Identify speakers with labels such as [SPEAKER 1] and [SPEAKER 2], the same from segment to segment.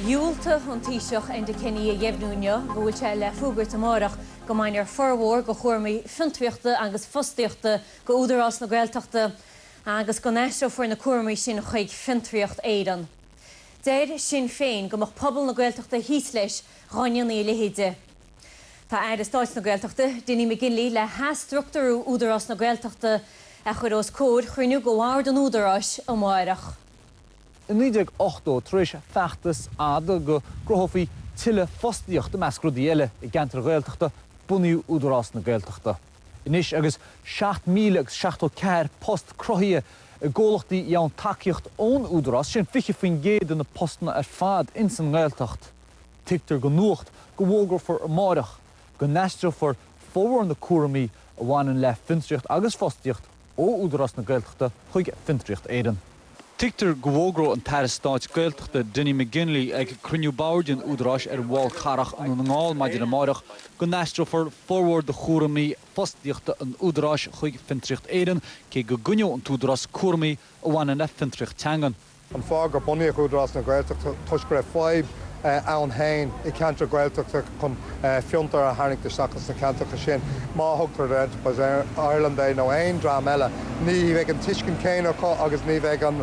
[SPEAKER 1] Iúlta an tíiseach in de cinní a dhéimhnúne go bhfuil se le fúgairt amárach go mbeidh ar formhór go chuirmaí fintuíochta agus fostaíochta go údarás na Gaeltachta agus go neisio na cuairmaí sin a chuig fintuíocht éireann. Déir sin féin go mbeadh pobl na Gaeltachta híos leis ghaineannaí le héide. Tá air stáit na Gaeltachta duine McGinley le heastruachtarú údarás na Gaeltachta a chuir os cóir chuirniú go bhhair don údarás amárach.
[SPEAKER 2] In 1908 tríis feachtas ada go grothófaí tuile fostaíochta meascrúdaí eile I gceantar Gaeltachta bunaíodh údarás na Gaeltachta. Inis agus 7,700 post crothaí a ggólachtaí ann takeíocht ón údarás sin fiche faoin géad na postna ar fad in san Gaeltacht. Tictar go Nuacht go bhógar for amárach go neistre for fómhór na cuairmaí a bhaineann le fintriacht agus fostaíocht ó údarás na Gaeltachta chuig fintriacht éireann. Tictar go bhógra an taire stáit Gaeltachta duine McGinley ag cruinniú báirdean údarás ar bháil carach an ngáil maidir amárach go neistre for fómhór de cuairmaí fostaíochta an údarás chuig fintriacht éireann cé go gcuinneú an túdarás cuairmaí a bhaineann le fintriacht teangan.
[SPEAKER 3] An fág gur bunaíodh údarás na Gaeltachta tuis go raibh fáib ann hain I ceantar Gaeltachta chun fiontar a tháinig de seachas na ceantacha sin má thugtar réid pas Ireland é nó aon drám eile. Ní bheith an tuiscin céine agus ní bheith an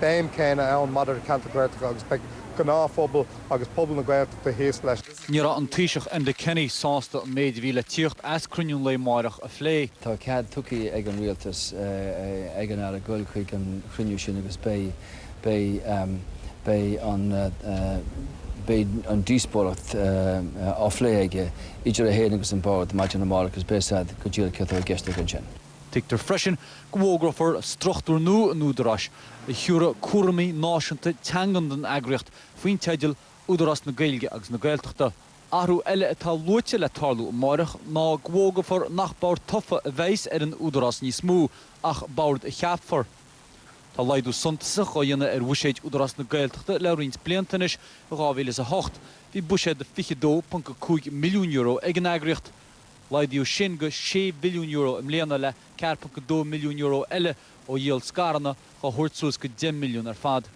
[SPEAKER 3] béim céine ann madidir ceantar Gaeltachta agus beidh go náphobal agus pobl na Gaeltachta híos leis.
[SPEAKER 2] Ní raibh an tíiseach in de cinní sásta an méid bhí le tíocht as cruinniún le márach a phlé.
[SPEAKER 4] Tá cead tucaí ag an rialtas ag an ar a gcuil chuig an cruinniú sin agus bé an díospóireacht á phlé aige idir a héana agus an bord maidir na márach agus béad go dtíal ceatha gceiste an sin.
[SPEAKER 2] Tictar freisin go bhógra for struchtúr nó an údarás I thiúra cuairmaí náisiúnta teangan den eagraíocht faoin teideal údarás na Gaeilge agus na Gaeltachta. Ahrú eile atá luaite le tarlú amárach ná go bhóga for nach báir tofa a bheis ar an údarás níos mú ach báird a cheapfar. Tá laidú suntasa go dhéanana ar bhuiséid údarás na Gaeltachta le rins bliantanis a 2008 bhí buiséid de 22.5 milliún euro ag an eagraíocht. Laidíú sin go 6 billiún euro im léana le 4.2 milliún euro eile ó dhéal scarana go thuirtsús go 10 milliún ar fad.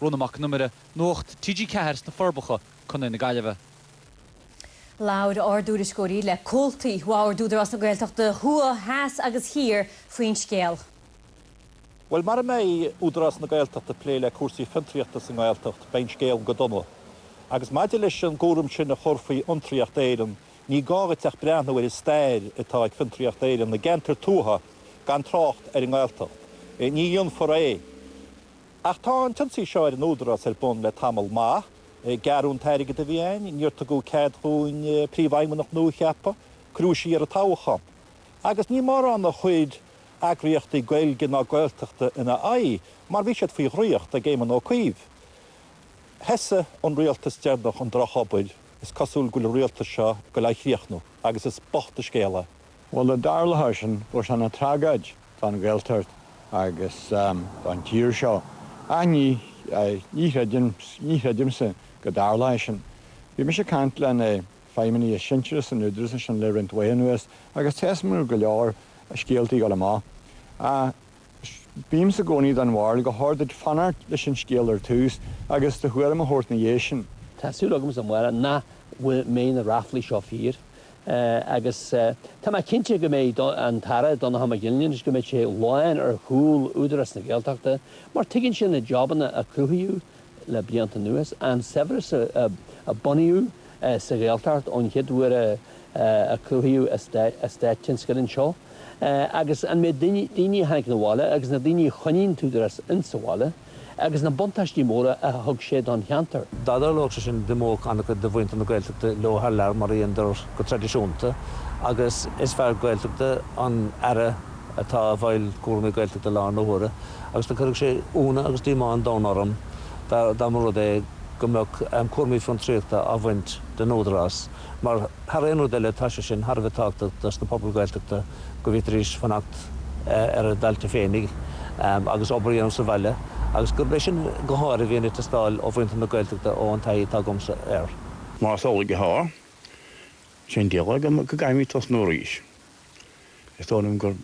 [SPEAKER 2] Runamach numere Nuacht TG Cahers na Forbacha chun na Gaillimhe.
[SPEAKER 1] Laud ardúriscóirí le cóltaí bhhair údarás na Gaeltachta thua heas agus hir faoin scéal.
[SPEAKER 5] Well, mar mé údarás na Gaeltachta plé le cuasaí fintriachta san Gaeltacht bein scéal go donna. Agus maidir leis an gúram sin na chorfaí iontriacht éireann, ní gágateach breanna bhfuil stair atá ag fintriacht éireann na gentar tútha gan trácht ar an Gaeltacht. Ní dionn for é. Ach tá an tinsaí seo ar an údarás ar bun le tamil má, garún tairige de bhíon, níorta go céad chuin príomhhaimneach nó cheappa, cruúsaí ar a tácham. Agus ní mar an na chuid eagraíochtaí Gaeilge ná Gaeltachta ina aghaidh, mar bhí siad faoi ghriacht a géimean ó cuimh. Hesa an rialtas dearnach an drochabaid is cosúil go le rialtas seo go leithríochtnú, agus is bocht a scéala.
[SPEAKER 6] Well, le Darla sin bhs an na trágaid fan Gaeltacht agus an tír seo. A ní dimsa go Darla sin. Bhí me sé cant le feiminí a sinteras an údarás sin le rint nuas agus teasmú go leor a scéaltaí go le má. Bím sa gcónaí an bhhair go háirdead fanart leis sin scéal ar tús agus de chuair a thuirt na dhé sin.
[SPEAKER 7] Tású agam an bhhair na bhfuil mé na raflaí seo fír. Agus tá mai cinnte go méid an tara donna ha gilíonn go méid sé láin ar chúil údarás na Gaeltachta, mar tuigeann sin na jobanna a cruthú le blianta nuas an severas a buniú sa Gaeltacht ón cheadúir a cruthú a stáitin scailinn seo. Agus an mé daoine hanig na bháile, agus na daoine chonín túdarás in sa bháile, agus na buntaistí móra a thug sé don cheantar.
[SPEAKER 8] Dadar sin de mó anna go de bhaint na Gaeltachta leo lear mar íondar go tradiisiúnta, agus is fear Gaeltachta an ara atá bhail cuairmaí Gaeltachta lá na huaire, agus na chuirg sé úna agus díán dánarm dá mar é go mbeadh cuairmaí frontriachta a bhaint den údarás. Mar thar éonú deile tá sin Harbh táachta das na pobl Gaeltachta go bhítaríos fanacht ar a dailte féinnig agus obair sa bhaile, agus gur béis sin go háir a bhíonn stáil ó bhaint na Gaeltachta ó an taí tá gomsa ar.
[SPEAKER 9] Mar sóla go háir, sin déala go gaiimí tas nó ríis. Is tónum go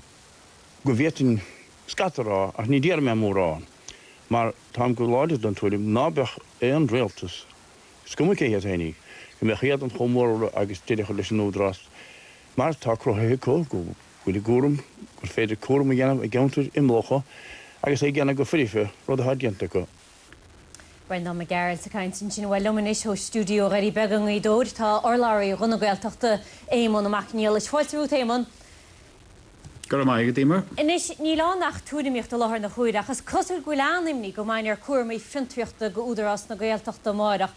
[SPEAKER 9] bhétain scatará ach ní déar mé mórrán. Maar tam go láidir don túlim nábeh éon réaltas. Scumma é héad hanig. Go mé chéad an chomór agus tíidecha leis an Údarás. Mar tá crothaithe có go bhfuil gúram gur féidir cuaram a dhéanamh a gceantar imlócha agus é gceanna go frife rud a hadianta go.
[SPEAKER 1] Brendan me Gaeltacha kaintin sin bhfuil lumanis ó stúdio réí began í dóir tá orláirí runna Gaeltachta éimón amach níl is fáiltarú éimón.
[SPEAKER 10] Gur mai go dtímar?
[SPEAKER 1] Inis ní lánach túdaíocht a láthir na chuide achas cosúil ghuileanimní go maiin ar cuairmaí fintuochta go Údarás na Gaeltachta máireach.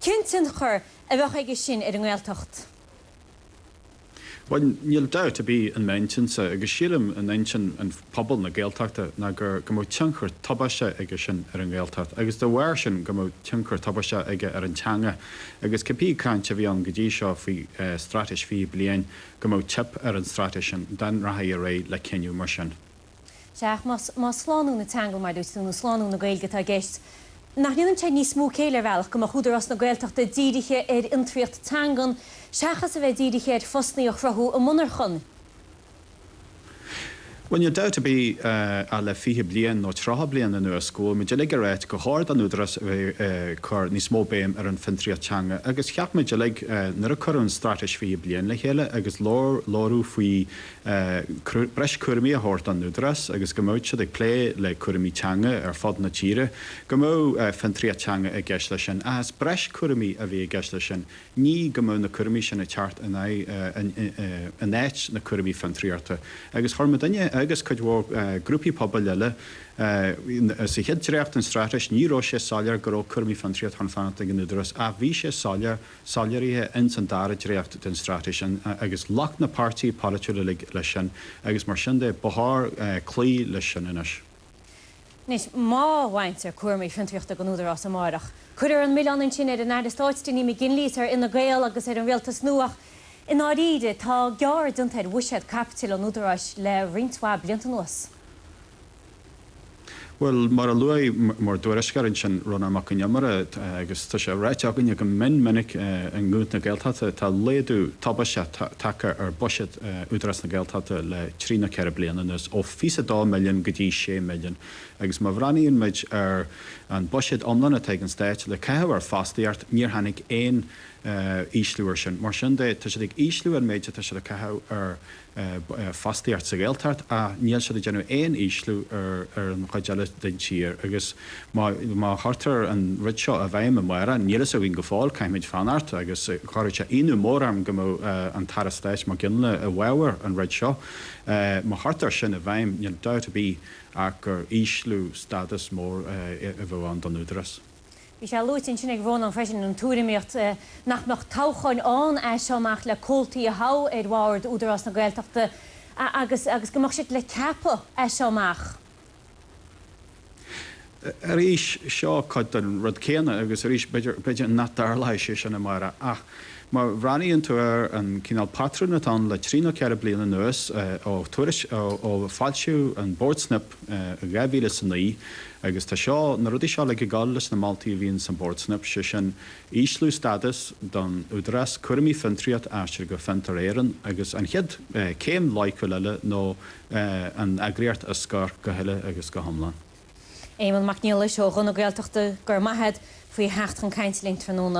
[SPEAKER 1] Cintin chur a bheith aige sin ar an Gaeltacht.
[SPEAKER 10] Well, níl doubt a bí an mention sa agus sílam an mention an pobl na Gaeltachta na gur go mó tianchar tabaise aige sin ar an Gaeltacht. Agus do bhhair sin go mó tianchar tabaise aige ar an teanga. Agus capí caint a bhí an godí seo fí strateis fí bliain go mó tip ar an strateis sin dan rathaí a ré le ciniú mar sin.
[SPEAKER 1] Seach má sláánú na teanga mar dús na sláánú na Gaelgatá gceist. Nach níon sé níos mó céile bhealach go Údarás na Gaeltachta díiriche ar intríocht teangan, seachas a bheith díiriche ar fosnaíoch rathú a munarchon.
[SPEAKER 10] When you doubt to be a le fihe blian no traha blian in our school, me jelig réit go hard an Údarás cur ní smó béim ar an fintriatanga, agus cheap me jelig nar a cur an strateis fihe blian le chéile, agus lorú fui bres cuirmí a hort an Údarás, agus gomóid se ag plé le cuirmí teanga ar fod na tíre, gomó fintriatanga a geisle sin, as bres cuirmí a bhí a geisle sin, ní gomó na cuirmí sin a chart an éit na cuirmí fintriarta, agus hormadinne agus could walk grúpi pobl leile sa head dreacht an strateis ní ró sé sáilear go curmí fan tríad han fanna an Údarás a bhí sé sáilearithe in san dára dreacht den strateis agus lach na party polúile lei sin agus mar sin de bahar clí lei sin inis.
[SPEAKER 1] Nis má bhaint ar cuairmaí fintuochta an Údarás a máireach. Cuidir an milliún sin ar an air stáittíní mi ginlís ar ina Gael agus ar an bhfuiltas Nuacht. In áide tá gear duntaid bhuisead capital an Údarás le rintá blianta nuas.
[SPEAKER 10] Well, mar a luai mar dúiriscarin sin runna amach an yamara agus tá sé réiteagan go minic an Guth na Gaeltachta tá léadú tabaise take ar buisiad Údarás na Gaeltachta le 3 bliana nus ó 2 milliún go dtí 6 milliún. Agus má bhraíonn meid ar an buisiad omlanna teag an stéit le cehah ar fastaíart níor hanig éon íslúir sin. Mar sin de tá sé ag íslú an méide tá sé le cehah ar fastaíart sa Gaeltacht a níl se genú éon íslú ar an chaile den tír agus má hartar an rid seo a bheim a mara nílas a bhín go fáil caiimiid fanart agus choir se inú mórarm go an tarastéis má ginle a bhhar an rid seo má hartar sin a bheim níl doubt a bí ach gur íslú status mór a bhhain don Údarás.
[SPEAKER 1] Bhí sé luúin sin ag bhn an freisin an túraíocht nach táchain an seach le cótaí a há ar bhhair Údarás na Gaeltachta agus gomach siad le cepa seach.
[SPEAKER 10] Ar ís seo chuid an rud céanna agus ar ís beidir na darlaid sé sin mara ach má bhraíonn tú ar an cinál patrúna an le 3 bliana nuas ó tuairis ó fáilisiú an boardsnip a gaibhíle san naí agus tá seo na rudí seo le go gálas na Maltaí bhíonn san boardsnip sé sin íslú status don Údarás cuirmí fintriad eistir go fintar éan agus an chead céim laice leile nó an agréart a scar go heile agus go hamlan.
[SPEAKER 1] Éimean mac níl seo runna Gaeltachta gur maithead faoi hecht an caintling tróna.